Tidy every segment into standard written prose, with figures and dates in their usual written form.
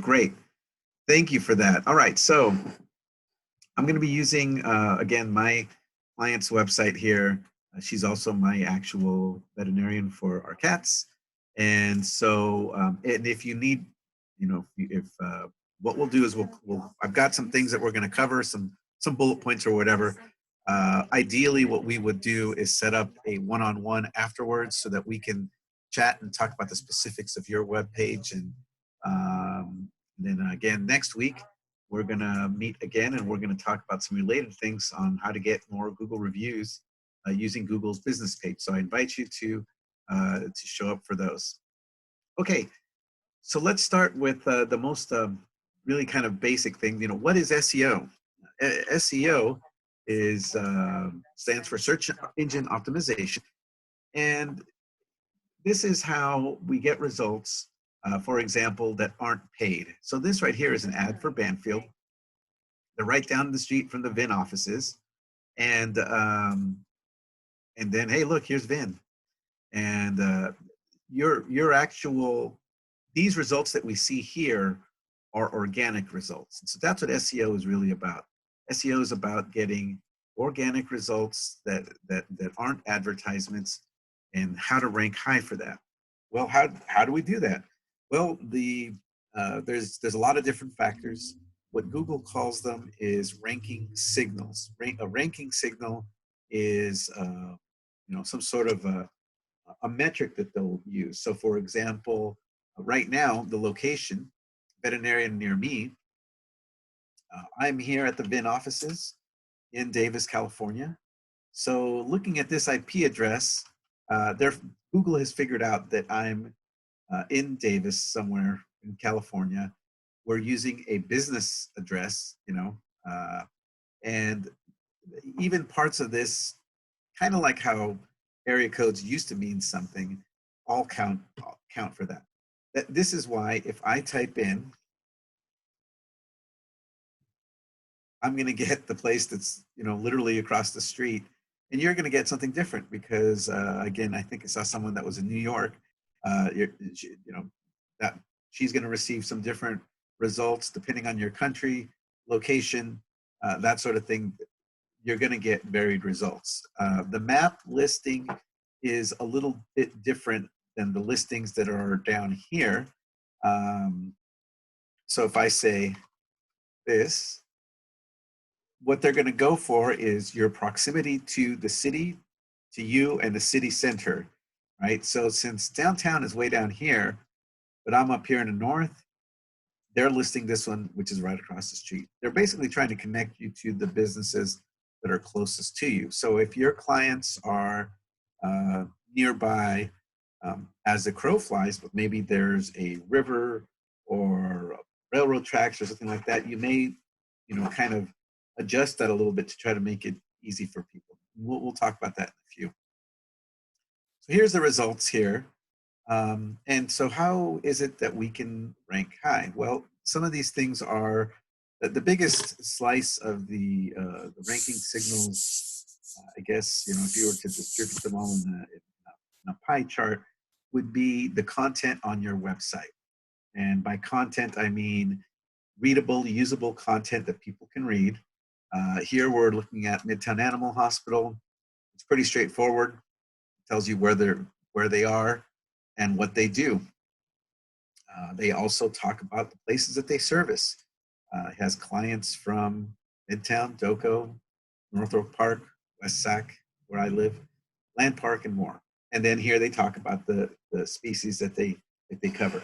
great. Thank you for that. All right, so I'm going to be using, again, my client's website here. She's also my actual veterinarian for our cats. And so, and if you need, if what we'll do is I've got some things that we're going to cover, some bullet points or whatever. Ideally, what we would do is set up a one-on-one afterwards so that we can chat and talk about the specifics of your web page. And then again, next week, we're going to meet again and we're going to talk about some related things on how to get more Google reviews using Google's business page. So I invite you to show up for those. Okay, so let's start with the most really kind of basic thing. What is SEO? SEO is stands for search engine optimization, and this is how we get results, for example, that aren't paid. So this right here is an ad for Banfield. They're right down the street from the VIN offices, and then hey, look, here's VIN, and your actual these results that we see here are organic results. And so that's what SEO is really about. SEO is about getting organic results that aren't advertisements, and how to rank high for that. Well, how do we do that? Well, there's a lot of different factors. What Google calls them is ranking signals. A ranking signal is some sort of a metric that they'll use. So, for example, right now the location, veterinarian near me. I'm here at the VIN offices in Davis, California. So looking at this IP address, Google has figured out that I'm in Davis somewhere in California. We're using a business address, and even parts of this, kind of like how area codes used to mean something, all count for that. This is why if I type in, I'm going to get the place that's literally across the street, and you're going to get something different because again, I think I saw someone that was in New York. That she's going to receive some different results depending on your country, location, that sort of thing. You're going to get varied results. The map listing is a little bit different than the listings that are down here. So if I say this, what they're going to go for is your proximity to the city, to you, and the city center, right? So since downtown is way down here, but I'm up here in the north, they're listing this one, which is right across the street. They're basically trying to connect you to the businesses that are closest to you. So if your clients are nearby as the crow flies, but maybe there's a river or railroad tracks or something like that, you may, kind of adjust that a little bit to try to make it easy for people. We'll talk about that in a few. So here's the results here. And so how is it that we can rank high? Well, some of these things are the biggest slice of the ranking signals. I guess, if you were to distribute them all in a pie chart, would be the content on your website. And by content, I mean readable, usable content that people can read. Here we're looking at Midtown Animal Hospital. It's pretty straightforward. It tells you where they are and what they do. They also talk about the places that they service. It has clients from Midtown, Doco, Northrop Park, West Sac, where I live, Land Park, and more. And then here they talk about the species that they cover.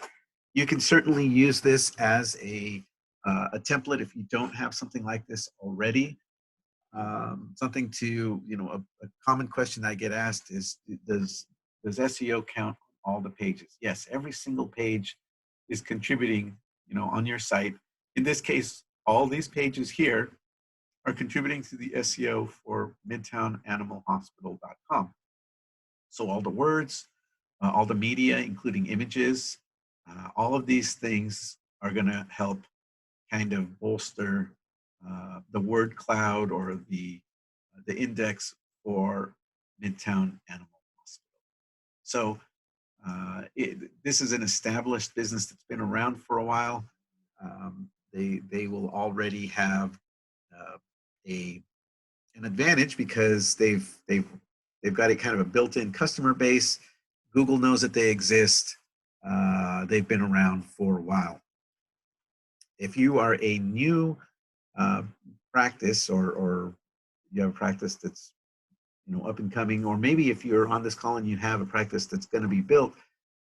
You can certainly use this as a template if you don't have something like this already. Something to, a common question I get asked is, does SEO count all the pages? Yes, every single page is contributing, on your site. In this case, all these pages here are contributing to the SEO for midtownanimalhospital.com. So all the words, all the media, including images, all of these things are going to help kind of bolster the word cloud or the index for Midtown Animal Hospital. So this is an established business that's been around for a while. they will already have uh, an advantage because they've got a kind of a built-in customer base. Google knows that they exist. They've been around for a while. If you are a new uh, practice, or you have a practice that's up and coming, or maybe if you're on this call and you have a practice that's going to be built,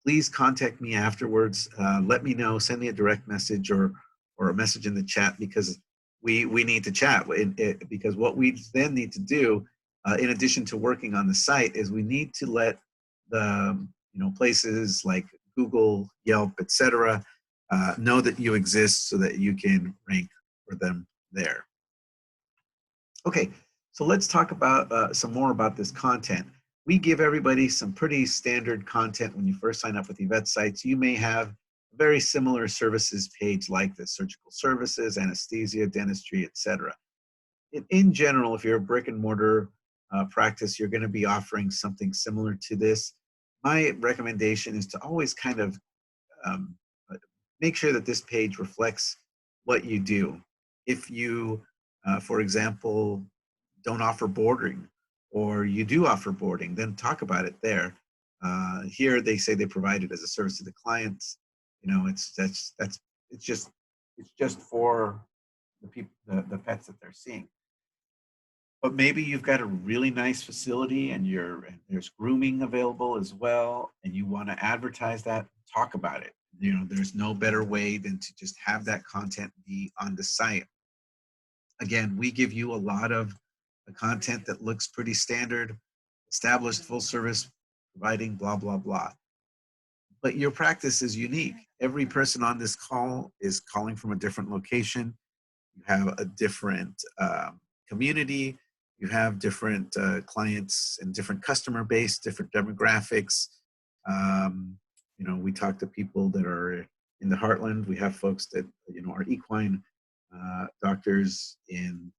please contact me afterwards. Let me know. Send me a direct message or a message in the chat, because we need to chat. Because what we then need to do, in addition to working on the site, is we need to let the places like Google, Yelp, etc., know that you exist so that you can rank for them there. Okay, so let's talk about some more about this content. We give everybody some pretty standard content when you first sign up with eVetSites. You may have a very similar services page like this: surgical services, anesthesia, dentistry, etc. In general, if you're a brick and mortar practice, you're going to be offering something similar to this. My recommendation is to always kind of um, make sure that this page reflects what you do. If you, for example, don't offer boarding, or you do offer boarding, then talk about it there. Here they say they provide it as a service to the clients. It's just for the people, the pets that they're seeing. But maybe you've got a really nice facility and there's grooming available as well, and you want to advertise that. Talk about it. There's no better way than to just have that content be on the site. Again, we give you a lot of the content that looks pretty standard: established, full service, providing blah, blah, blah. But your practice is unique. Every person on this call is calling from a different location. You have a different community. You have different clients and different customer base, different demographics. We talk to people that are in the heartland. We have folks that are equine doctors in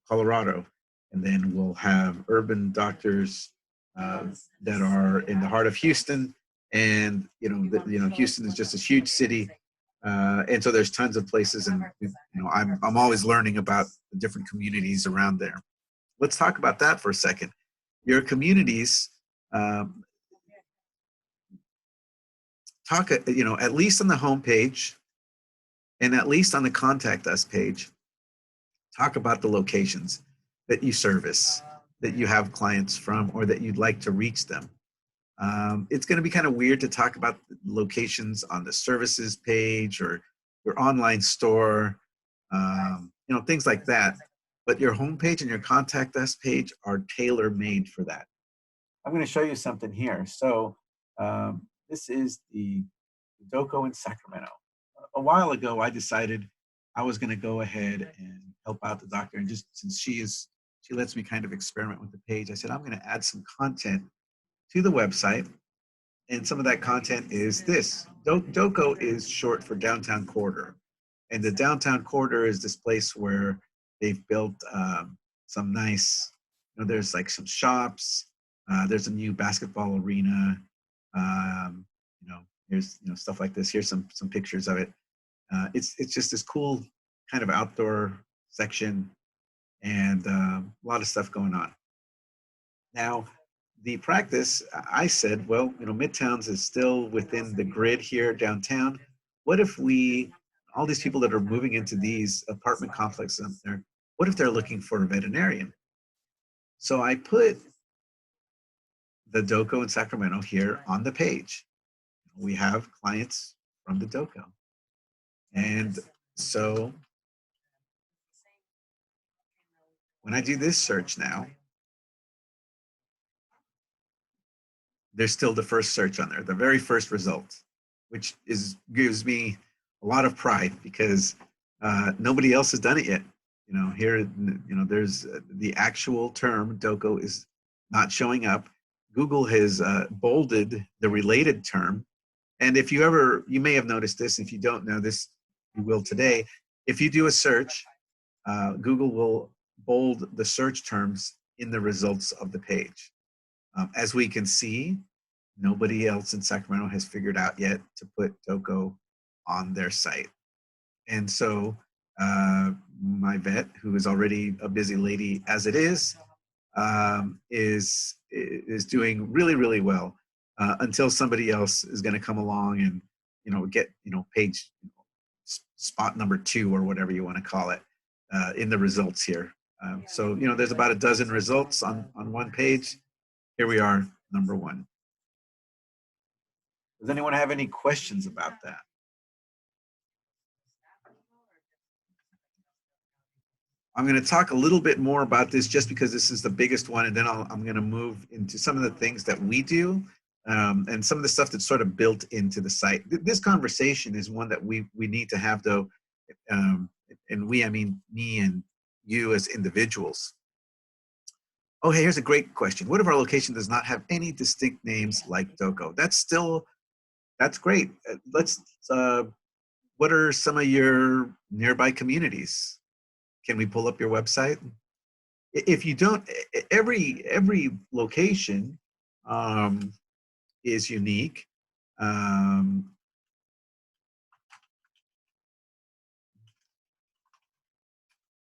Colorado, and then we'll have urban doctors that are in the heart of Houston. And Houston is just a huge city, and so there's tons of places, and I'm always learning about the different communities around there. Let's talk about that for a second. Your communities, talk at least on the home page and at least on the contact us page, talk about the locations that you service, that you have clients from, or that you'd like to reach them. It's going to be kind of weird to talk about locations on the services page or your online store, things like that. But your homepage and your contact us page are tailor-made for that. I'm going to show you something here. So this is the Doco in Sacramento. A while ago, I decided I was going to go ahead and help out the doctor. And just since she lets me kind of experiment with the page, I said, I'm going to add some content to the website. And some of that content is this. Doco is short for Downtown Corridor. And the Downtown Corridor is this place where they've built some nice, there's like some shops. There's a new basketball arena. Here's stuff like this. Here's some pictures of it. It's just this cool kind of outdoor section, and a lot of stuff going on. Now, the practice, I said, well, Midtowns is still within the grid here downtown. What if all these people that are moving into these apartment complexes up there, what if they're looking for a veterinarian? So I put the Doco in Sacramento here on the page. We have clients from the Doco. And so when I do this search now, there's still the first search on there, the very first result, which gives me a lot of pride, because nobody else has done it yet. Here, there's the actual term Doco is not showing up. Google has bolded the related term. And if you may have noticed this. If you don't know this, you will today. If you do a search, Google will bold the search terms in the results of the page. As we can see, nobody else in Sacramento has figured out yet to put Doco on their site. And so my vet, who is already a busy lady as it is doing really, really well until somebody else is going to come along and get page spot number 2 or whatever you want to call it in the results here. So there's about a dozen results on one page. Here we are, number 1. Does anyone have any questions about that? I'm going to talk a little bit more about this just because this is the biggest one, and then I'm going to move into some of the things that we do and some of the stuff that's sort of built into the site. This conversation is one that we need to have, though, and we, I mean me and you as individuals. Oh, hey, here's a great question. What if our location does not have any distinct names like Doko? That's great. What are some of your nearby communities? Can we pull up your website? If you don't, every location is unique. I'm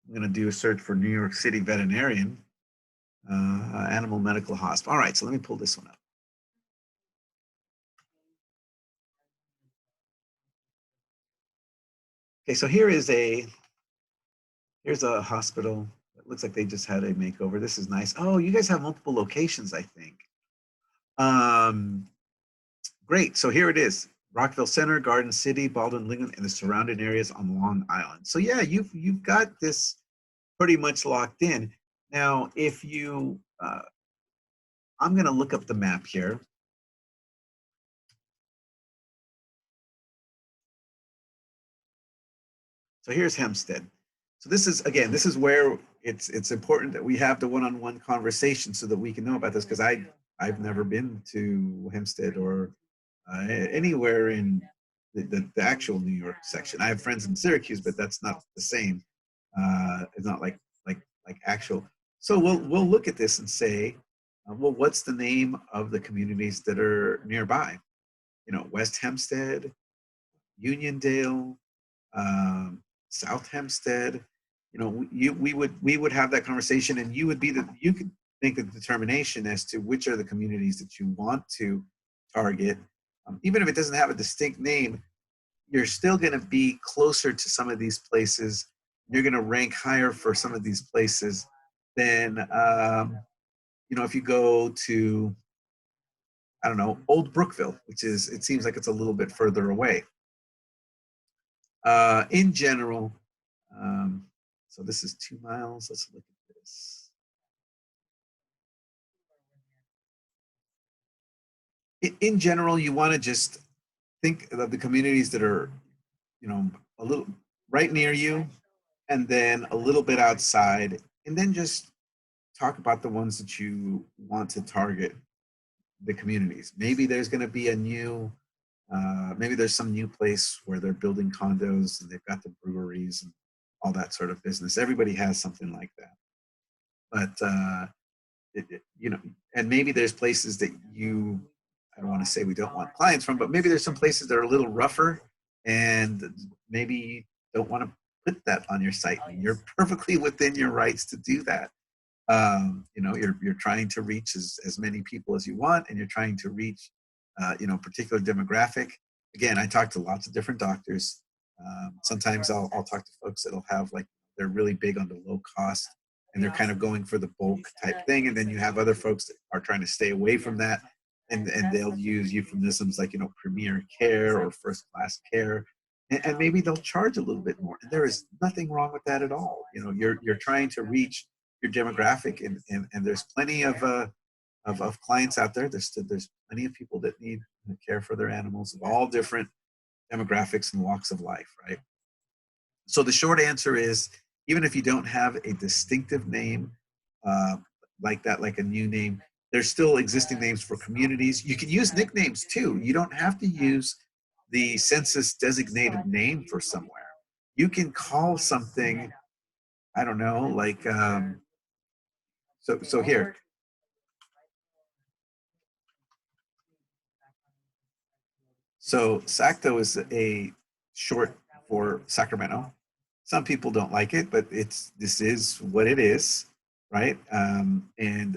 going to do a search for New York City veterinarian, animal medical hospital. All right, so let me pull this one up. Okay, so here's a hospital. It looks like they just had a makeover. This is nice. Oh, you guys have multiple locations, I think. Great. So here it is: Rockville Center, Garden City, Baldwin, Lincoln, and the surrounding areas on Long Island. So yeah, you've got this pretty much locked in. Now, if you, I'm going to look up the map here. So here's Hempstead. So this is, again, this is where it's important that we have the one-on-one conversation so that we can know about this, because I've never been to Hempstead or anywhere in the actual New York section. I have friends in Syracuse, but that's not the same. It's not like actual. So we'll look at this and say, well, what's the name of the communities that are nearby? West Hempstead, Uniondale, South Hempstead. We would have that conversation, and you could make the determination as to which are the communities that you want to target. Even if it doesn't have a distinct name, you're still going to be closer to some of these places. You're going to rank higher for some of these places than if you go to, I don't know, Old Brookville, it seems like it's a little bit further away. In general, so this is 2 miles. Let's look at this. In general, you want to just think of the communities that are, a little right near you, and then a little bit outside, and then just talk about the ones that you want to target, the communities. Maybe there's going to be maybe there's some new place where they're building condos and they've got the breweries and all that sort of business. Everybody has something like that. But, and maybe there's places that I don't want to say we don't want clients from, but maybe there's some places that are a little rougher, and maybe you don't want to put that on your site. And you're perfectly within your rights to do that. You're trying to reach as many people as you want, and you're trying to reach, particular demographic. Again, I talk to lots of different doctors. Sometimes I'll talk to folks that'll have, like, they're really big on the low cost, and they're kind of going for the bulk type thing. And then you have other folks that are trying to stay away from that, and they'll use euphemisms like, premier care or first class care. And maybe they'll charge a little bit more. And there is nothing wrong with that at all. You're trying to reach your demographic, and there's plenty of clients out there. There's plenty of people that need care for their animals of all different demographics and walks of life, right? So the short answer is, even if you don't have a distinctive name like that, like a new name, there's still existing names for communities. You can use nicknames too. You don't have to use the census designated name for somewhere. You can call something, I don't know, like, so here. So SACTO is a short for Sacramento. Some people don't like it, but this is what it is, right? And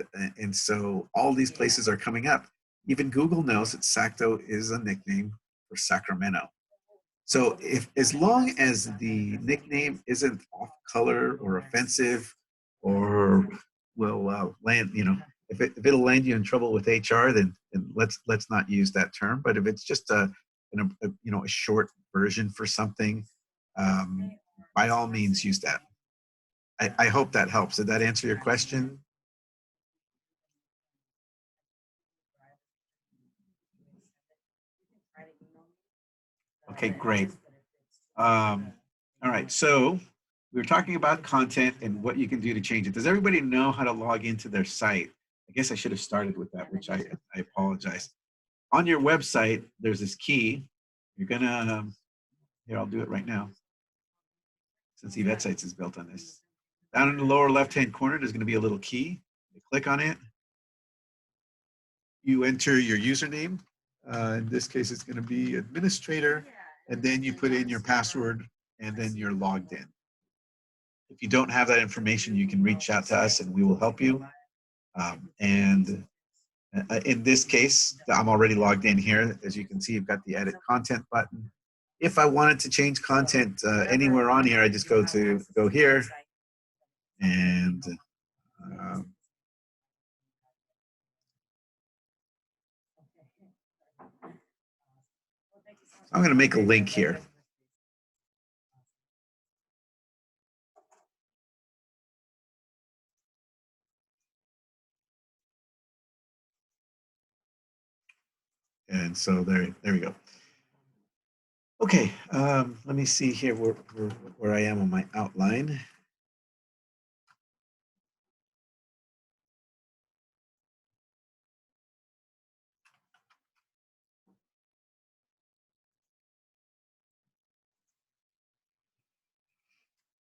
so all these places are coming up. Even Google knows that Sacto is a nickname for Sacramento. So if as long as the nickname isn't off color or offensive or will land, if it'll land you in trouble with HR, then let's not use that term. But if it's just a short version for something, um, by all means use that. I hope that helps. Did that answer your question? Okay, great. All right, so we were talking about content and what you can do to change it. Does everybody know how to log into their site? I guess I should have started with that, which I apologize. On your website, there's this key. You're gonna, here, I'll do it right now, since eVetSites is built on this. Down in the lower left-hand corner, there's gonna be a little key. You click on it. You enter your username. In this case, it's gonna be administrator, and then you put in your password, and then you're logged in. If you don't have that information, you can reach out to us and we will help you. And in this case, I'm already logged in here. As you can see, you've got the edit content button. If I wanted to change content anywhere on here, I just go here and I'm going to make a link here. And so there we go. Okay, let me see here where I am on my outline.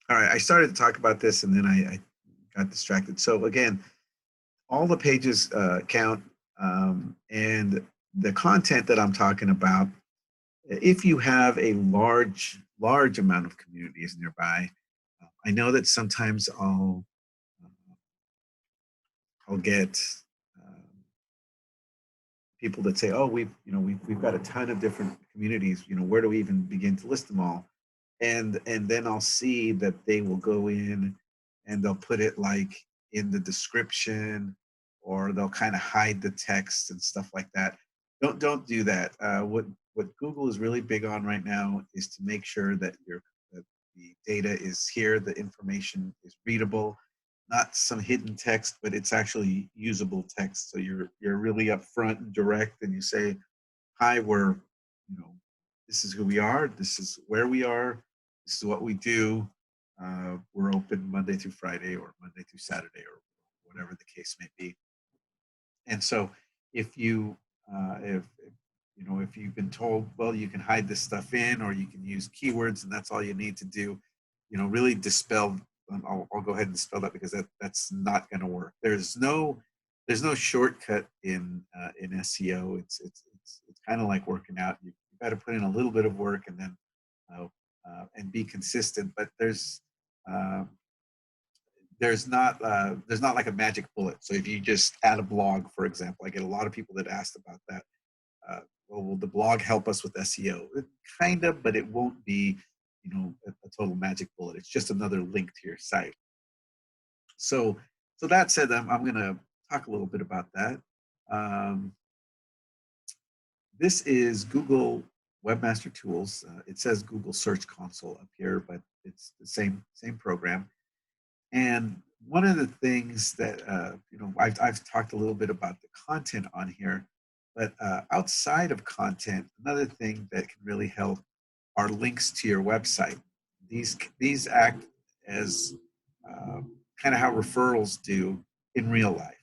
All right, I started to talk about this and then I got distracted. So again, all the pages count, and the content that I'm talking about, if you have a large amount of communities nearby, I know that sometimes I'll get people that say, oh, we've got a ton of different communities, where do we even begin to list them all? And then I'll see that they will go in and they'll put it like in the description, or they'll kind of hide the text and stuff like that. Don't do that. What Google is really big on right now is to make sure that the data is here, the information is readable, not some hidden text, but it's actually usable text. So you're really upfront and direct, and you say, hi, this is who we are, this is where we are, this is what we do. We're open Monday through Friday or Monday through Saturday or whatever the case may be. And so if you if you've been told, well, you can hide this stuff in or you can use keywords and that's all you need to do, really dispel. I'll go ahead and dispel that, because that's not going to work. There's no shortcut in SEO. It's kind of like working out. You got to put in a little bit of work and then and be consistent. But there's not like a magic bullet. So if you just add a blog, for example, I get a lot of people that asked about that. Well, will the blog help us with SEO? Kind of, but it won't be, a total magic bullet. It's just another link to your site. So that said, I'm going to talk a little bit about that. This is Google Webmaster Tools. It says Google Search Console up here, but it's the same program. And one of the things that I've talked a little bit about the content on here, but outside of content, another thing that can really help are links to your website. These act as kind of how referrals do in real life.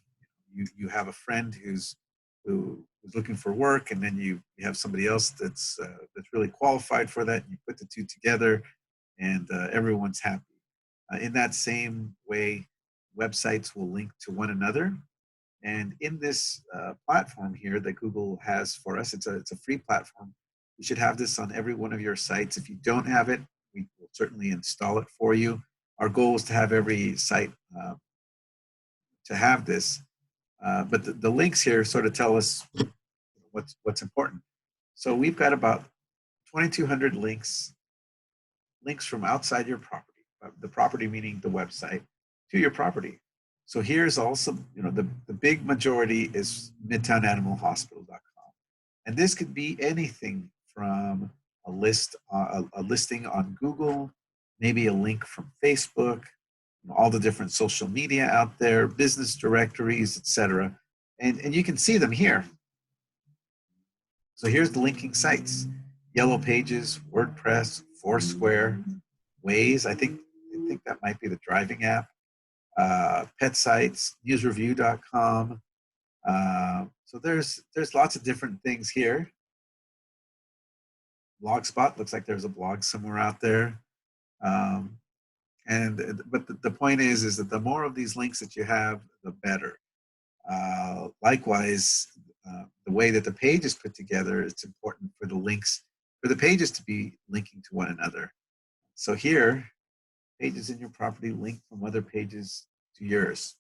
You have a friend who's looking for work, and then you have somebody else that's really qualified for that. You put the two together, and everyone's happy. In that same way, websites will link to one another. And in this platform here that Google has for us, it's a free platform. You should have this on every one of your sites. If you don't have it, certainly install it for you. Our goal is to have every site to have this, but the links here sort of tell us what's important. So we've got about 2,200 links from outside your property, the property meaning the website, to your property. So here's also, the big majority is midtownanimalhospital.com. And this could be anything from a listing on Google, maybe a link from Facebook, all the different social media out there, business directories, etc. And you can see them here. So here's the linking sites: Yellow Pages, WordPress, Foursquare, Waze. I think that might be the driving app. Pet sites, newsreview.com. So there's lots of different things here. Blogspot, looks like there's a blog somewhere out there. But the point is that the more of these links that you have, the better. Likewise, the way that the page is put together, it's important for the pages to be linking to one another. So here, pages in your property link from other pages to yours.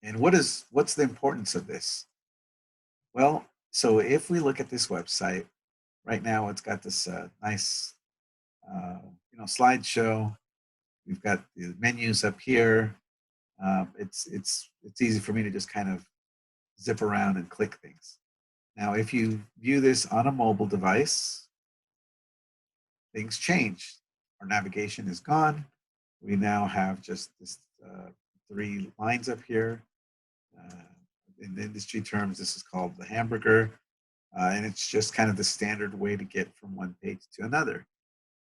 And what's the importance of this? Well, so if we look at this website, right now it's got this nice slideshow. We've got the menus up here. It's easy for me to just kind of zip around and click things. Now, if you view this on a mobile device, things change. Our navigation is gone. We now have just this 3 lines up here. In industry terms, this is called the hamburger, and it's just kind of the standard way to get from one page to another.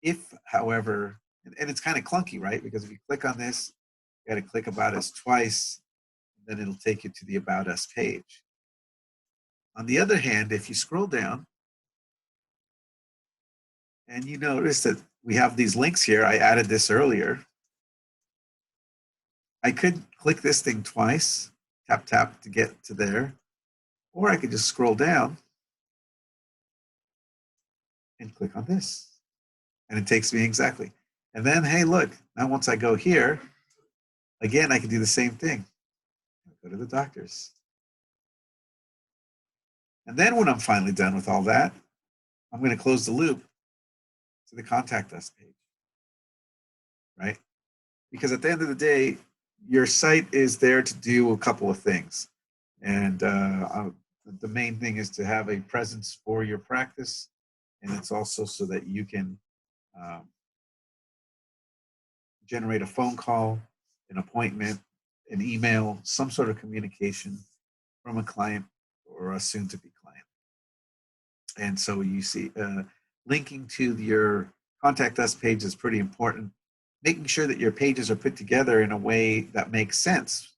If, however, and it's kind of clunky, right? Because if you click on this, you got to click About Us twice, then it'll take you to the About Us page. On the other hand, if you scroll down, and you notice that we have these links here, I added this earlier. I could click this thing twice, tap to get to there, or I could just scroll down and click on this, and it takes me exactly. And then, hey, look, now once I go here, again, I can do the same thing. Go to the doctors. And then when I'm finally done with all that, I'm going to close the loop to the Contact Us page, right? Because at the end of the day, your site is there to do a couple of things. And the main thing is to have a presence for your practice. And it's also so that you can generate a phone call, an appointment, an email, some sort of communication from a client or a soon-to-be client. And so you see, linking to your Contact Us page is pretty important. Making sure that your pages are put together in a way that makes sense.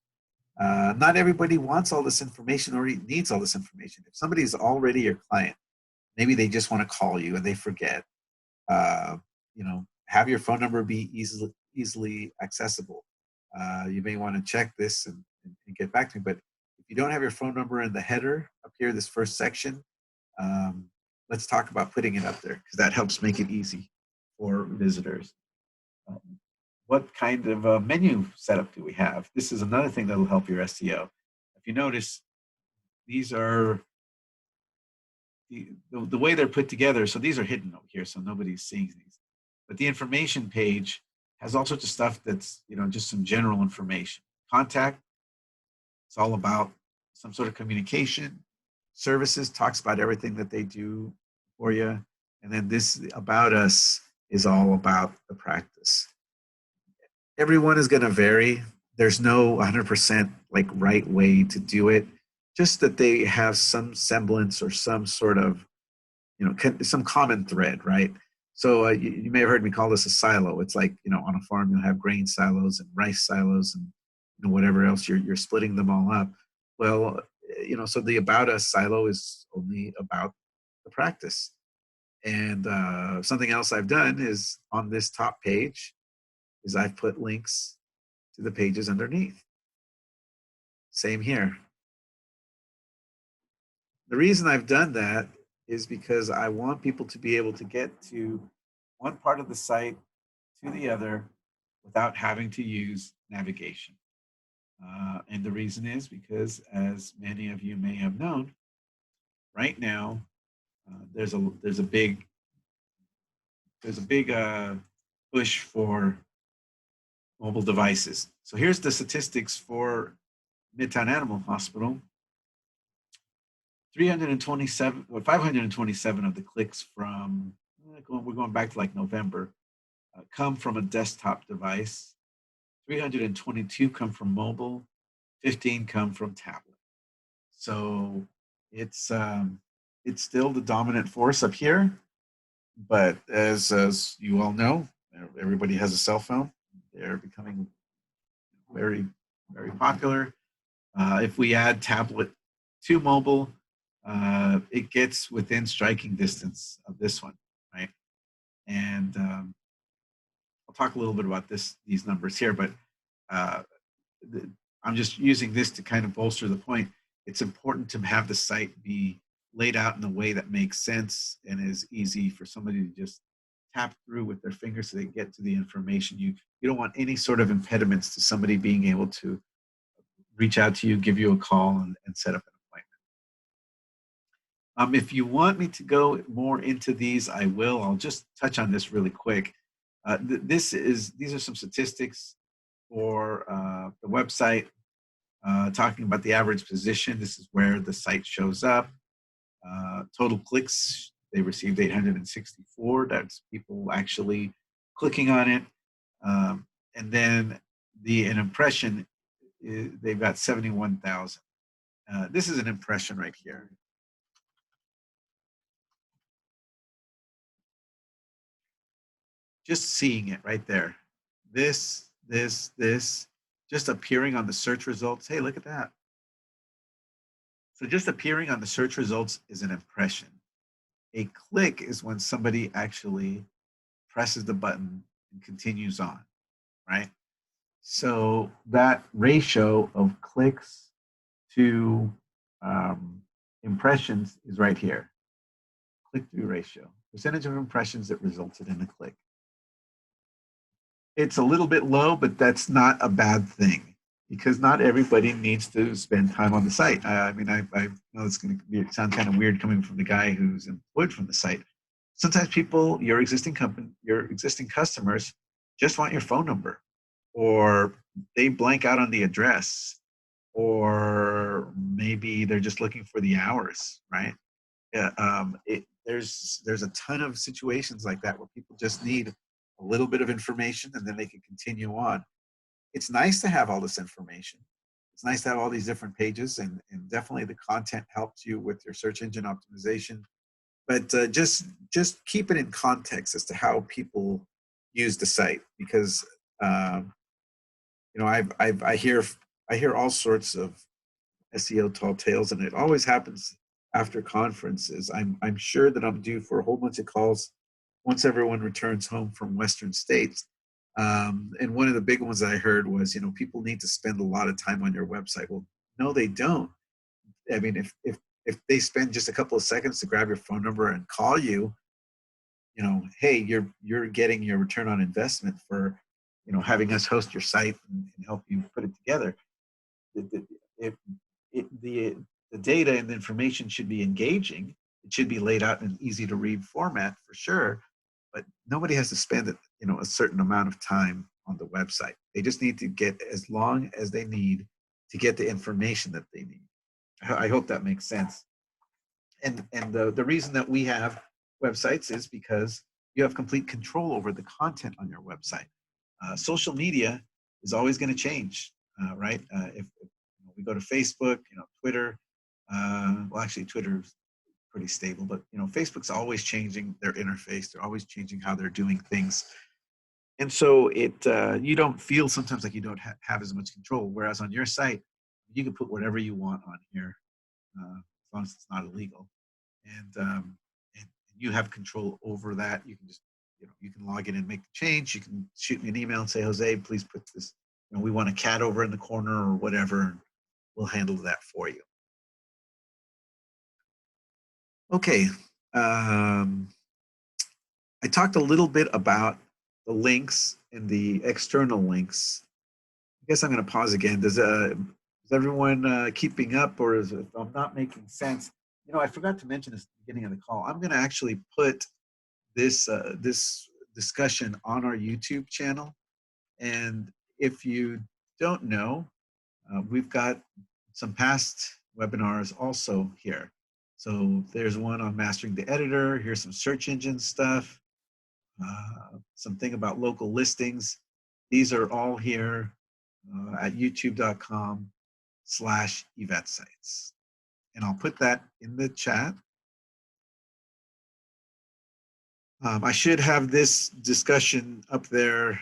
Not everybody wants all this information or needs all this information. If somebody is already your client, maybe they just want to call you and they forget. Have your phone number be easily accessible. You may want to check this and get back to me. But if you don't have your phone number in the header up here, this first section, let's talk about putting it up there, because that helps make it easy for visitors. What kind of menu setup do we have? This is another thing that will help your SEO. If you notice, these are the way they're put together. So these are hidden over here, so nobody's seeing these. But the information page has all sorts of stuff that's, just some general information. Contact, it's all about some sort of communication. Services talks about everything that they do for you. And then this About Us is all about the practice. Everyone is going to vary. There's no 100% right way to do it. Just that they have some semblance or some sort of, some common thread, right? So you may have heard me call this a silo. It's like, on a farm you'll have grain silos and rice silos and whatever else, you're splitting them all up. Well, so the About Us silo is only about the practice. And something else I've done is on this top page is I've put links to the pages underneath. Same here. The reason I've done that is because I want people to be able to get to one part of the site to the other without having to use navigation. And the reason is because, as many of you may have known, right now there's a big push for mobile devices. So here's the statistics for Midtown Animal Hospital. 327 or 527 of the clicks from, we're going back to like November, come from a desktop device. 322 come from mobile, 15 come from tablet. So it's still the dominant force up here, but as you all know, everybody has a cell phone. They're becoming very, very popular. If we add tablet to mobile, it gets within striking distance of this one, right? And I'll talk a little bit about these numbers here, but I'm just using this to kind of bolster the point. It's important to have the site be laid out in a way that makes sense and is easy for somebody to just tap through with their fingers so they get to the information. You don't want any sort of impediments to somebody being able to reach out to you, give you a call, and set up an appointment. If you want me to go more into these, I will. I'll just touch on this really quick. These are some statistics for the website, talking about the average position. This is where the site shows up. Total clicks, they received 864. That's people actually clicking on it. And then an impression, they've got 71,000. This is an impression right here. Just seeing it right there. This, just appearing on the search results. Hey, look at that. So just appearing on the search results is an impression. A click is when somebody actually presses the button and continues on, right? So that ratio of clicks to impressions is right here. Click-through ratio, percentage of impressions that resulted in a click. It's a little bit low, but that's not a bad thing because not everybody needs to spend time on the site. I mean, I know it's going to sound kind of weird coming from the guy who's employed from the site. Sometimes people, your existing customers, just want your phone number, or they blank out on the address, or maybe they're just looking for the hours, right? Yeah, there's a ton of situations like that where people just need a little bit of information and then they can continue on. It's nice to have all this information. It's nice to have all these different pages, and definitely the content helps you with your search engine optimization. But just keep it in context as to how people use the site, because I hear all sorts of SEO tall tales, and it always happens after conferences. I'm sure that I'm due for a whole bunch of calls once everyone returns home from Western states. And one of the big ones that I heard was, people need to spend a lot of time on your website. Well, no, they don't. I mean, if they spend just a couple of seconds to grab your phone number and call you, hey, you're getting your return on investment for, having us host your site and help you put it together. If the data and the information should be engaging, it should be laid out in an easy to read format for sure, but nobody has to spend a certain amount of time on the website. They just need to get as long as they need to get the information that they need. I hope that makes sense. And the reason that we have websites is because you have complete control over the content on your website. Social media is always going to change, right? If we go to Facebook, Twitter, well, actually Twitter is pretty stable, but Facebook's always changing their interface. They're always changing how they're doing things. And so you don't feel sometimes like you don't have as much control. Whereas on your site, you can put whatever you want on here, as long as it's not illegal. And you have control over that. You can just, you can log in and make the change. You can shoot me an email and say, Jose, please put this, we want a cat over in the corner or whatever, and we'll handle that for you. Okay. I talked a little bit about the links and the external links. I guess I'm going to pause again. Is everyone keeping up, or is it, if I'm not making sense? You know, I forgot to mention this at the beginning of the call. I'm going to actually put this discussion on our YouTube channel, and if you don't know, we've got some past webinars also here. So there's one on mastering the editor. Here's some search engine stuff, something about local listings. These are all here at youtube.com/eVetSites. And I'll put that in the chat. I should have this discussion up there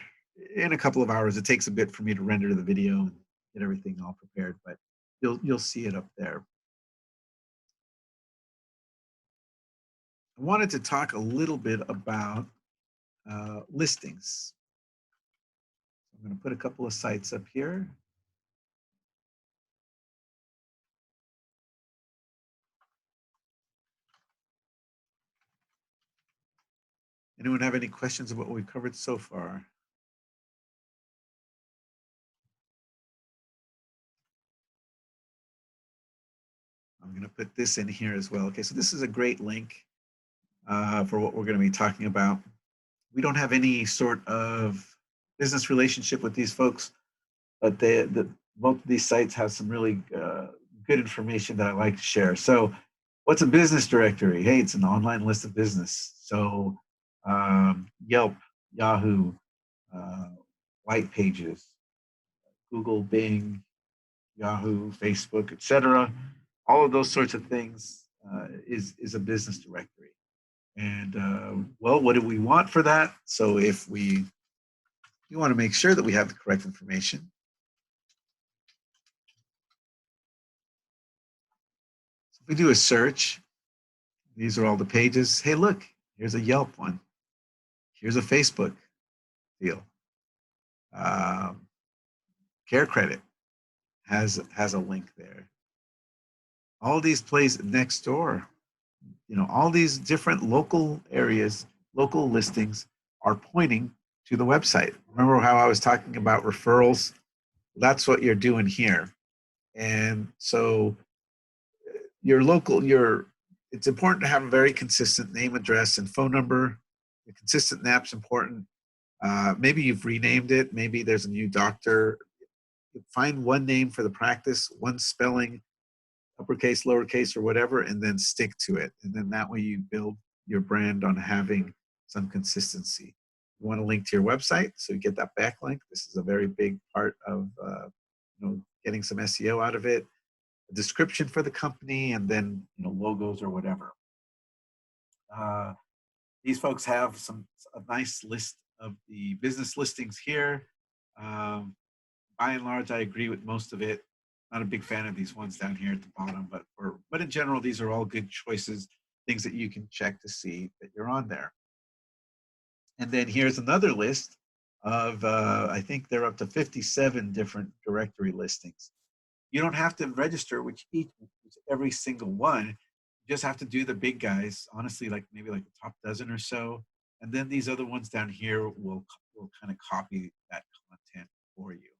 in a couple of hours. It takes a bit for me to render the video and get everything all prepared, but you'll see it up there. I wanted to talk a little bit about listings. I'm going to put a couple of sites up here. Anyone have any questions about what we've covered so far? I'm going to put this in here as well. Okay, so this is a great link for what we're going to be talking about. We don't have any sort of business relationship with these folks, but both of these sites have some really good information that I like to share. So what's a business directory? Hey, it's an online list of business. So Yelp, Yahoo, White Pages, Google, Bing, Yahoo, Facebook, etc. All of those sorts of things is a business directory. And well, what do we want for that? So if you want to make sure that we have the correct information. So if we do a search, these are all the pages. Hey, look, here's a Yelp one. Here's a Facebook deal. Care Credit has a link there. All these places next door, you know, all these different local areas, local listings are pointing to the website. Remember how I was talking about referrals? That's what you're doing here. And so it's important to have a very consistent name, address, and phone number. The consistent NAP's important. Maybe you've renamed it. Maybe there's a new doctor. Find one name for the practice, one spelling, uppercase, lowercase, or whatever, and then stick to it. And then that way you build your brand on having some consistency. You want to link to your website, so you get that backlink. This is a very big part of getting some SEO out of it. A description for the company, and then logos or whatever. These folks have a nice list of the business listings here. By and large, I agree with most of it. Not a big fan of these ones down here at the bottom, but in general, these are all good choices, things that you can check to see that you're on there. And then here's another list of, I think they're up to 57 different directory listings. You don't have to register with every single one. You just have to do the big guys, honestly, maybe like the top dozen or so. And then these other ones down here will kind of copy that content for you.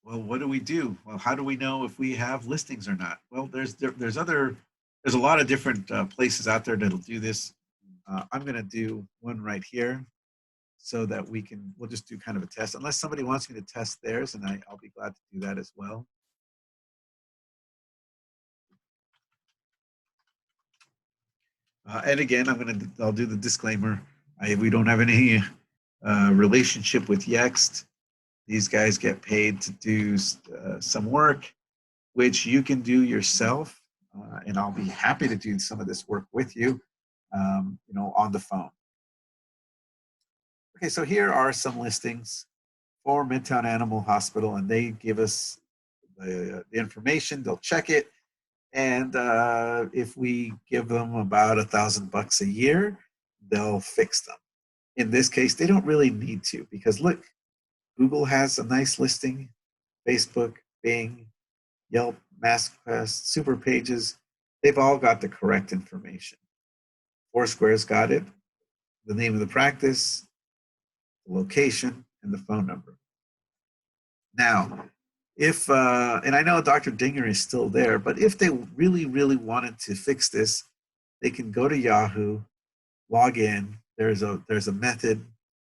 Well, what do we do? Well, how do we know if we have listings or not? Well, there's a lot of different places out there that'll do this. I'm going to do one right here so that we'll just do kind of a test. Unless somebody wants me to test theirs, and I'll be glad to do that as well. And again, I'll do the disclaimer. We don't have any relationship with Yext. These guys get paid to do some work, which you can do yourself, and I'll be happy to do some of this work with you, on the phone. Okay, so here are some listings for Midtown Animal Hospital, and they give us the information. They'll check it, and if we give them about $1,000 a year, they'll fix them. In this case, they don't really need to, because look, Google has a nice listing, Facebook, Bing, Yelp, MassQuest, Super Pages, they've all got the correct information. Foursquare's got it, the name of the practice, the location, and the phone number. Now, if, and I know Dr. Dinger is still there, but if they really, really wanted to fix this, they can go to Yahoo, log in. There's a method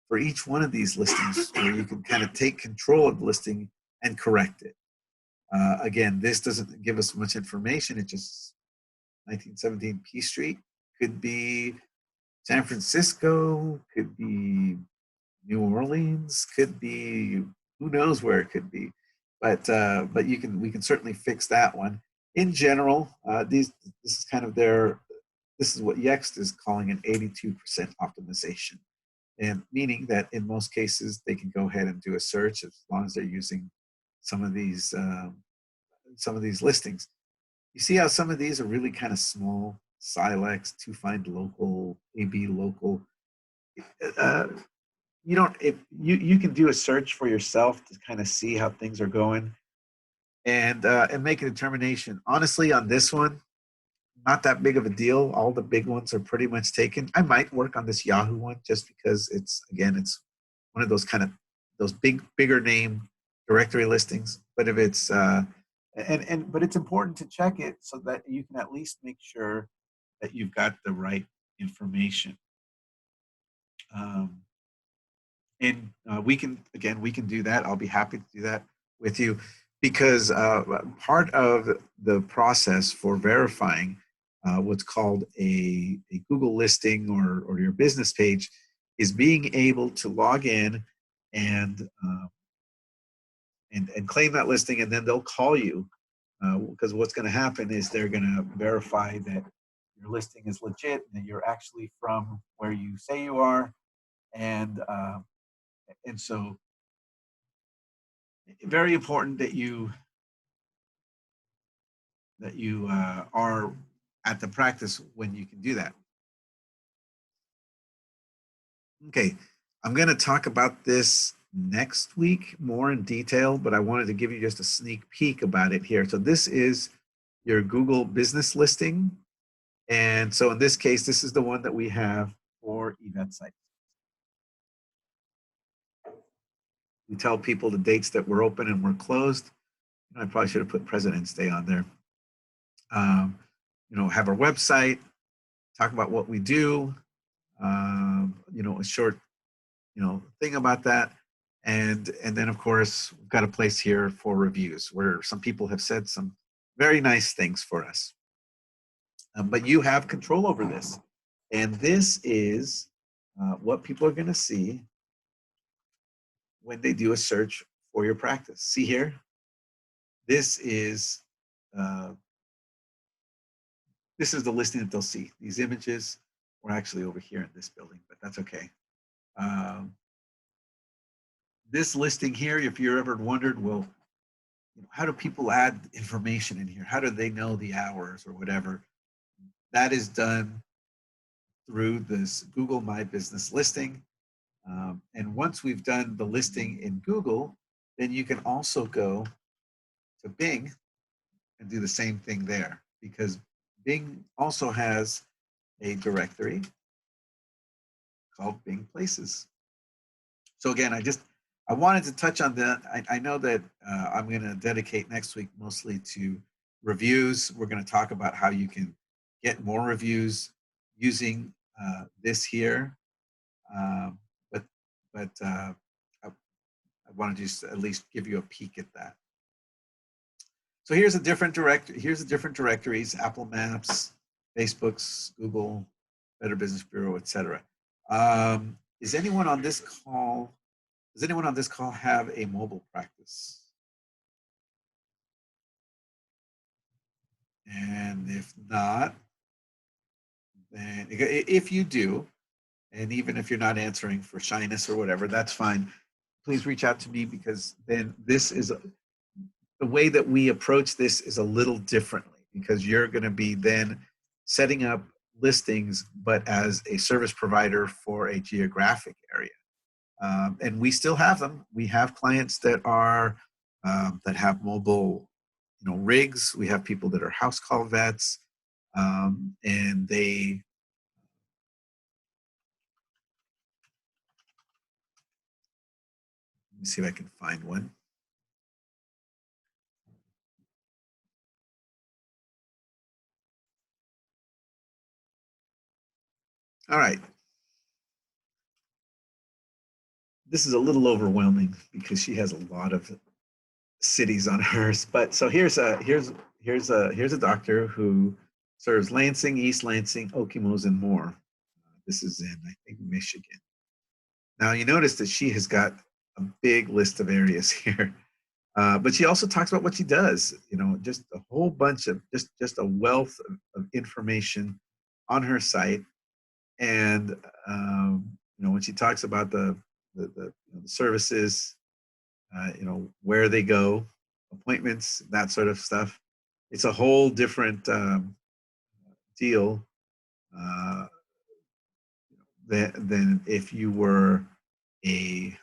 for each one of these listings where you can kind of take control of the listing and correct it. Again, this doesn't give us much information. It just 1917 P Street could be San Francisco, could be New Orleans, could be who knows where it could be. But we can certainly fix that one. In general, this is kind of this is what Yext is calling an 82% optimization, and meaning that in most cases they can go ahead and do a search as long as they're using some of these listings. You see how some of these are really kind of small, Silex, to find local, AB local. Uh, you don't if you can do a search for yourself to kind of see how things are going and make a determination. Honestly, on this one, not that big of a deal. All the big ones are pretty much taken. I might work on this Yahoo one just because it's one of those kind of those bigger name directory listings. But if it's but it's important to check it so that you can at least make sure that you've got the right information. And we can do that. I'll be happy to do that with you because part of the process for verifying what's called a Google listing or your business page is being able to log in and claim that listing, and then they'll call you because what's going to happen is they're going to verify that your listing is legit and that you're actually from where you say you are, and so very important that you are at the practice when you can do that. Okay, I'm going to talk about this next week more in detail, but I wanted to give you just a sneak peek about it here. So this is your Google business listing. And so in this case, this is the one that we have for eVetSites. We tell people the dates that we're open and we're closed. I probably should have put President's Day on there. Have our website, talk about what we do, a short, thing about that. And then of course, we've got a place here for reviews where some people have said some very nice things for us. But you have control over this. And this is what people are going to see when they do a search for your practice. See here? This is the listing that they'll see. These images were actually over here in this building, but that's okay. This listing here, if you're ever wondered, well, how do people add information in here? How do they know the hours or whatever? That is done through this Google My Business listing. And once we've done the listing in Google, then you can also go to Bing and do the same thing there, because Bing also has a directory called Bing Places. So again, I wanted to touch on that. I know that I'm going to dedicate next week mostly to reviews. We're going to talk about how you can get more reviews using this here. But I want to just at least give you a peek at that. So here's a different directories: Apple Maps, Facebook's, Google, Better Business Bureau, etc. Is anyone on this call? Does anyone on this call have a mobile practice? And if not, then if you do, and even if you're not answering for shyness or whatever, that's fine. Please reach out to me, because then this is the way that we approach this is a little differently, because you're going to be then setting up listings, but as a service provider for a geographic area. And we still have them. We have clients that are that have mobile, rigs. We have people that are house call vets, and they me see if I can find one. All right. This is a little overwhelming because she has a lot of cities on hers. But so here's a doctor who serves Lansing, East Lansing, Okemos, and more. This is in, I think, Michigan. Now you notice that she has got a big list of areas here. But she also talks about what she does, you know, just a whole bunch of just a wealth of information on her site. And you know, when she talks about the services, you know, where they go, appointments, that sort of stuff, it's a whole different deal uh, than if you were a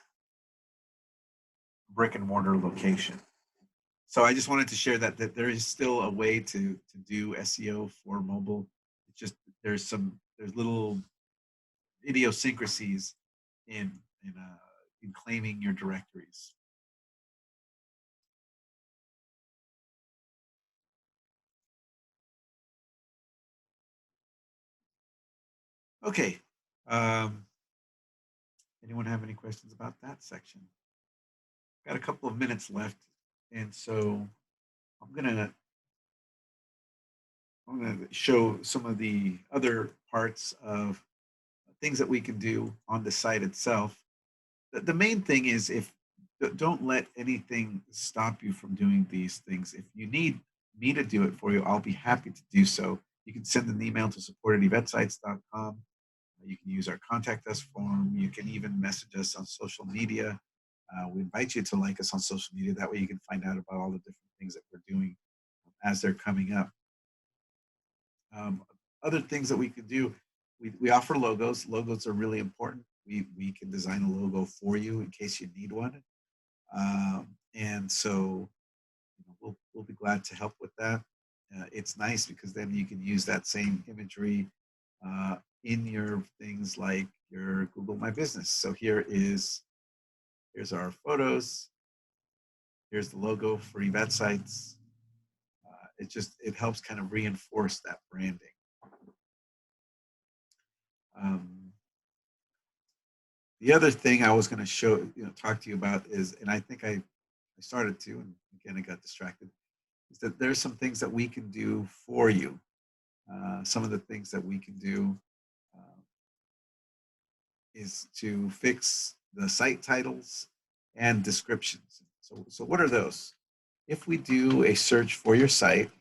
brick and mortar location. So I just wanted to share that there is still a way to do SEO for mobile. It's just there's little idiosyncrasies in in uh, in claiming your directories. Okay. Um, Anyone have any questions about that section? Got a couple of minutes left, and so I'm gonna I'm gonna show some of the other parts of things that we can do on the site itself. The main thing is if don't let anything stop you from doing these things. If you need me to do it for you, I'll be happy to do so. You can send an email to support@evetsites.com. You can use our contact us form. You can even message us on social media. We invite you to like us on social media. That way you can find out about all the different things that we're doing as they're coming up. Um, Other things that we could do, we offer logos. Logos are really important. We can design a logo for you in case you need one. And so we'll be glad to help with that. It's nice because then you can use that same imagery uh, in your things like your Google My Business. So here's our photos. Here's the logo for eVetSites. It helps kind of reinforce that branding. Um, the other thing I was going to talk to you about is, and I think I started to, and again I got distracted, is that there's some things that we can do for you. Some of the things that we can do is to fix the site titles and descriptions. So what are those? If we do a search for your site,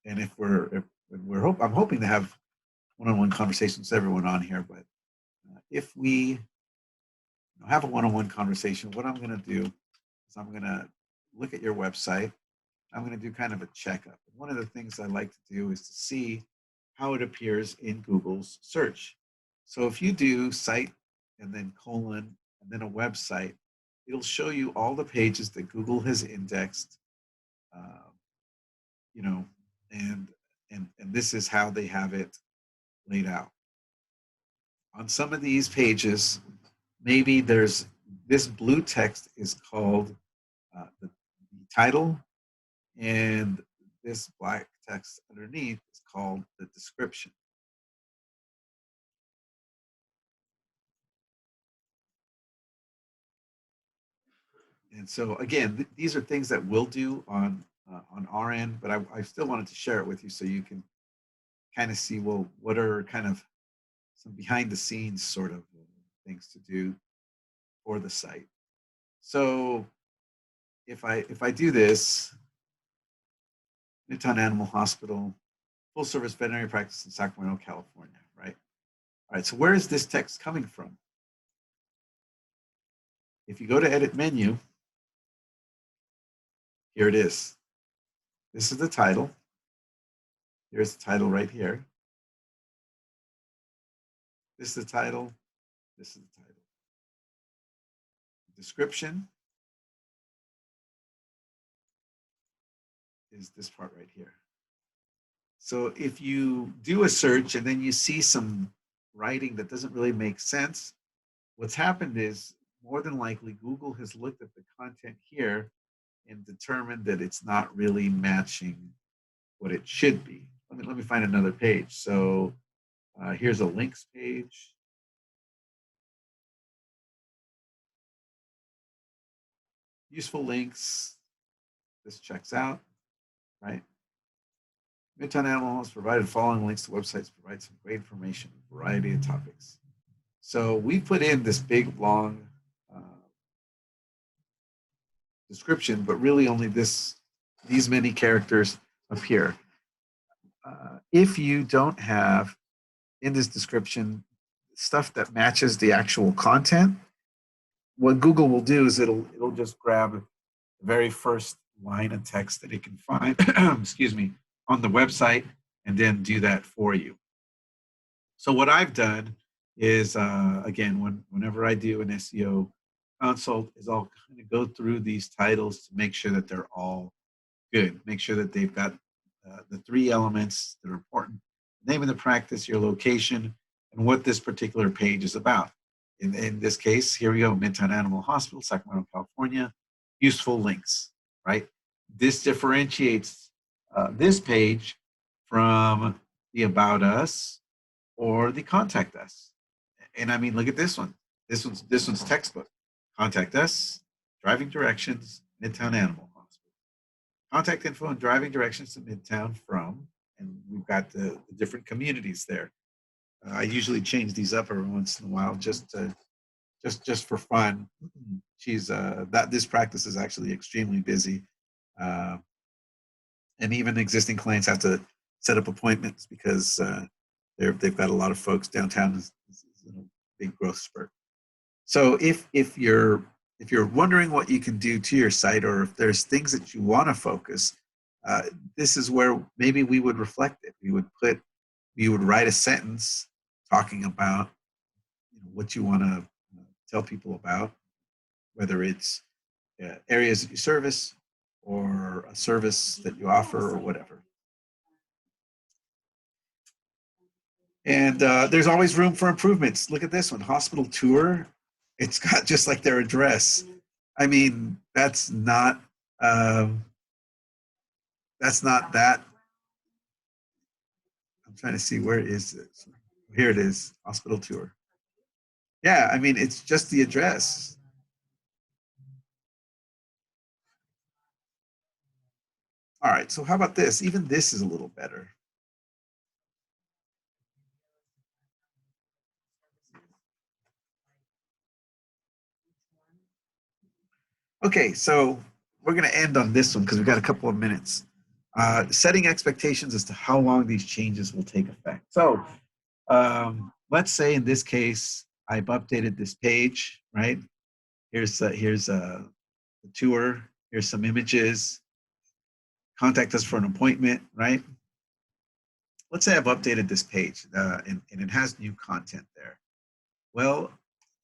and I'm hoping to have one-on-one conversations with everyone on here, but if we have a one-on-one conversation, what I'm going to do is I'm going to look at your website. I'm going to do kind of a checkup. One of the things I like to do is to see how it appears in Google's search. So if you do site and then colon and then a website, it'll show you all the pages that Google has indexed, uh, you know, and and this is how they have it laid out. On some of these pages, maybe there's this blue text is called the title, and this black text underneath is called the description. And so again, these are things that we'll do on our end, but I still wanted to share it with you so you can kind of see, well, what are kind of some behind the scenes sort of things to do for the site. So if I do this, Newtown Animal Hospital, full service veterinary practice in Sacramento, California, right? All right, so where is this text coming from? If you go to edit menu, here it is. This is the title. Here's the title right here. This is the title. This is the title. Description is this part right here. So if you do a search and then you see some writing that doesn't really make sense, what's happened is more than likely Google has looked at the content here and determined that it's not really matching what it should be. Let me find another page. So here's a links page. Useful links. This checks out, right? Midtown Animal has provided following links to websites, provide some great information, a variety of topics. So we put in this big, long description, but really only these many characters appear. If you don't have in this description stuff that matches the actual content, what Google will do is it'll just grab the very first line of text that it can find, excuse me, on the website, and then do that for you. So what I've done is, again, whenever I do an SEO consult, is I'll kind of go through these titles to make sure that they're all good. Make sure that they've got the three elements that are important: name of the practice, your location, and what this particular page is about. In this case, here we go, Midtown Animal Hospital, Sacramento, California, useful links, right? This differentiates this page from the About Us or the Contact Us. And I mean, look at this one. This one's textbook. Contact us, driving directions, Midtown Animal Hospital. Contact info and driving directions to Midtown from, and we've got the different communities there. I usually change these up every once in a while just for fun. She's this practice is actually extremely busy, and even existing clients have to set up appointments because they've got a lot of folks downtown. Is a big growth spurt. So if you're wondering what you can do to your site, or if there's things that you want to focus, this is where maybe we would reflect it. We would write a sentence talking about what you want to tell people about, whether it's areas that you service or a service that you offer or whatever. And there's always room for improvements. Look at this one, hospital tour. It's got just like their address. I mean, that's not that. I'm trying to see, where is it? Here it is, hospital tour. Yeah, I mean, it's just the address. All right, so how about this? Even this is a little better. Okay, so we're going to end on this one because we've got a couple of minutes. Setting expectations as to how long these changes will take effect. So let's say in this case, I've updated this page, right? Here's the tour. Here's some images. Contact us for an appointment, right? Let's say I've updated this page and it has new content there. Well,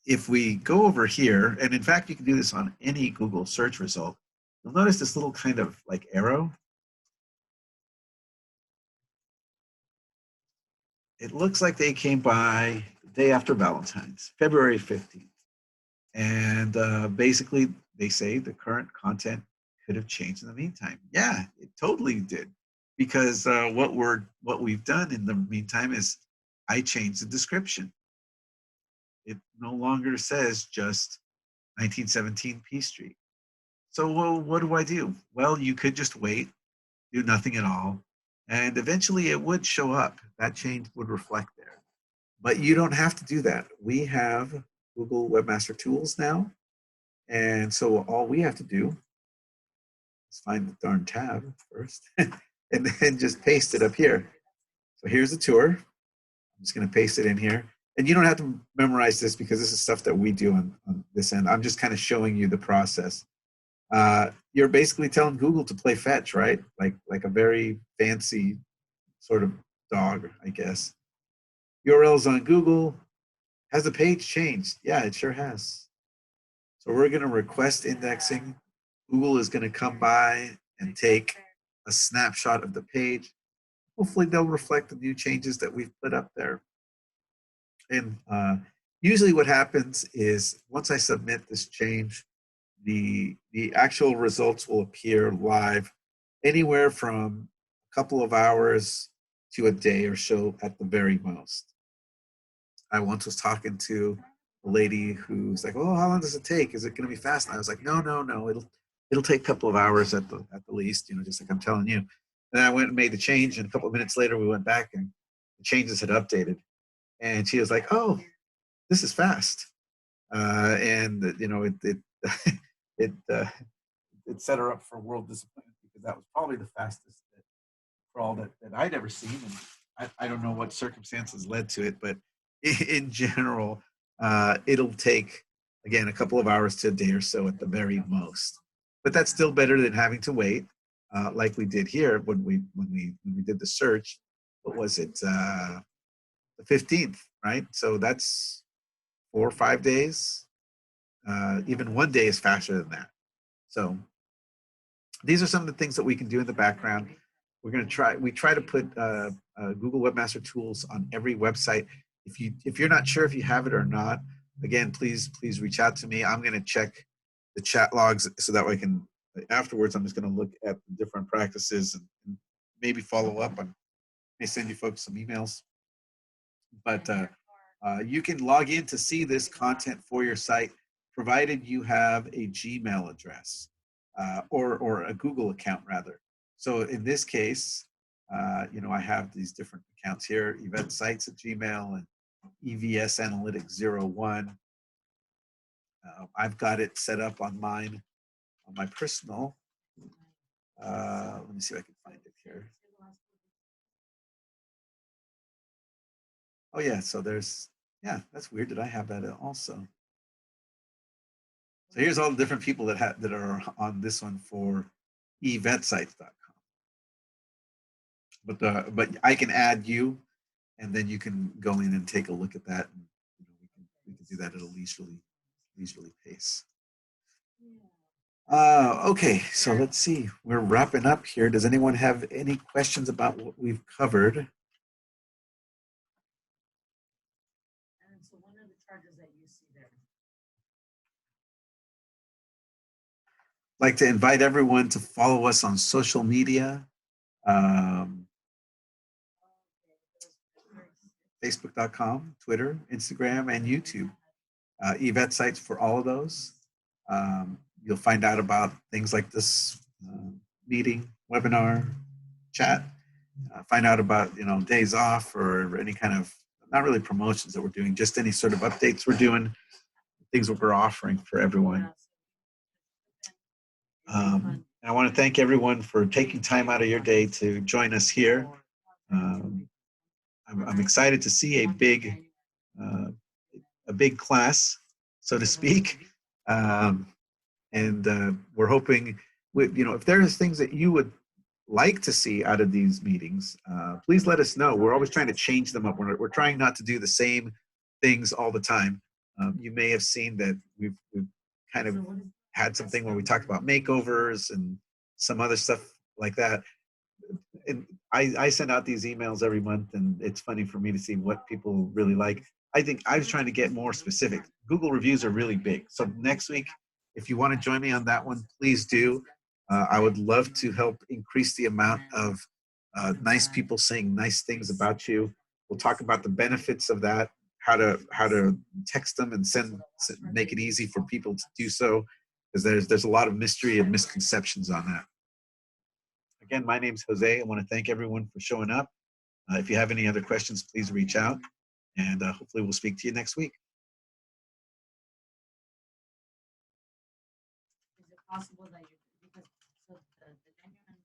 if we go over here, and in fact, you can do this on any Google search result, you'll notice this little kind of like arrow. It looks like they came by the day after Valentine's, February 15th. And basically, they say the current content could have changed in the meantime. Yeah, it totally did. Because what we've done in the meantime is I changed the description. It no longer says just 1917 P Street. So, well, what do I do? Well, you could just wait, do nothing at all, and eventually it would show up. That change would reflect there. But you don't have to do that. We have Google Webmaster Tools now, and so all we have to do is find the darn tab first, and then just paste it up here. So here's the tour. I'm just going to paste it in here. And you don't have to memorize this because this is stuff that we do on this end. I'm just kind of showing you the process. You're basically telling Google to play fetch, right? Like a very fancy sort of dog, I guess. URLs on Google. Has the page changed? Yeah, it sure has. So we're going to request indexing. Google is going to come by and take a snapshot of the page. Hopefully they'll reflect the new changes that we've put up there. And Usually what happens is once I submit this change, the actual results will appear live anywhere from a couple of hours to a day or so at the very most. I once was talking to a lady who's like, "Oh, how long does it take? Is it going to be fast?" And I was like, "No, no, no. It'll take a couple of hours at the least. You know, just like I'm telling you." And then I went and made the change, and a couple of minutes later, we went back and the changes had updated. And she was like, "Oh, this is fast." And you know, it it set her up for world disappointment because that was probably the fastest crawl that I'd ever seen. And I don't know what circumstances led to it, but in general, it'll take, again, a couple of hours to a day or so at the very most. But that's still better than having to wait, like we did here when we did the search. What was it? The 15th, right? So that's 4 or 5 days. Even one day is faster than that. So these are some of the things that we can do in the background. We try to put Google Webmaster Tools on every website. If you're not sure if you have it or not, again, please reach out to me. I'm going to check the chat logs so that way I can, afterwards, I'm just going to look at the different practices and maybe follow up. I may send you folks some emails. But you can log in to see this content for your site, provided you have a Gmail address or a Google account rather. So in this case, you know, I have these different accounts here: eVetSites at Gmail and EVS Analytics 01. I've got it set up on mine, on my personal. Let me see if I can find it here. Oh yeah, so there's, yeah, that's weird that I have that also. So here's all the different people that are on this one for eVetSites.com. But I can add you, and then you can go in and take a look at that, and you know, we can do that at a leisurely pace. Okay, so let's see. We're wrapping up here. Does anyone have any questions about what we've covered? I'd like to invite everyone to follow us on social media. Um, Facebook.com, Twitter, Instagram, and YouTube. eVetSites for all of those. You'll find out about things like this meeting, webinar, chat. Find out about, you know, days off or any kind of, not really promotions that we're doing, just any sort of updates we're doing, things that we're offering for everyone. And I want to thank everyone for taking time out of your day to join us here. I'm excited to see uh, a big class, so to speak. And we're hoping, you know, if there's things that you would like to see out of these meetings, please let us know. We're always trying to change them up. We're trying not to do the same things all the time. You may have seen that we've kind of had something where we talked about makeovers and some other stuff like that. And I send out these emails every month, and it's funny for me to see what people really like. I think I was trying to get more specific. Google reviews are really big. So next week, if you want to join me on that one, please do. I would love to help increase the amount of nice people saying nice things about you. We'll talk about the benefits of that, how to text them and make it easy for people to do so, because there's a lot of mystery and misconceptions on that. Again, my name's Jose. I want to thank everyone for showing up. If you have any other questions, please reach out, and hopefully we'll speak to you next week. Is it possible that you, because so the genuine